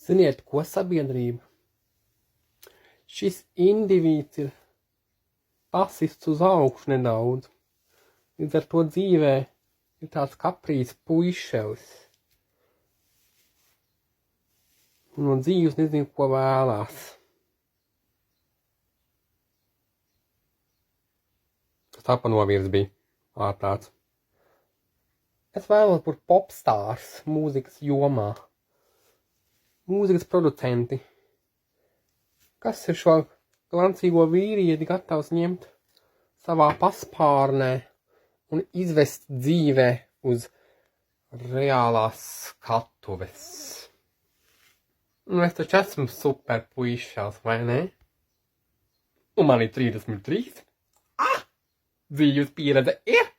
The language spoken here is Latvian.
Ziniet, ko sabiedrība? Šis indivīds ir pasists uz augšu nedaudz. Līdz ar to dzīvē ir tāds kaprīts puišelis. No dzīves nezinu, ko vēlās. Tā pa novirs bija tāds. Es vēlos būt popstārs mūzikas jomā. Mūzikas producenti. Kas ir šo glancīgo vīrieti gatavs ņemt savā paspārnē un izvest dzīvē uz reālās skatuves? Es taču esmu super puišās, vai ne? Un man ir 33. Dzīves pieredze ir.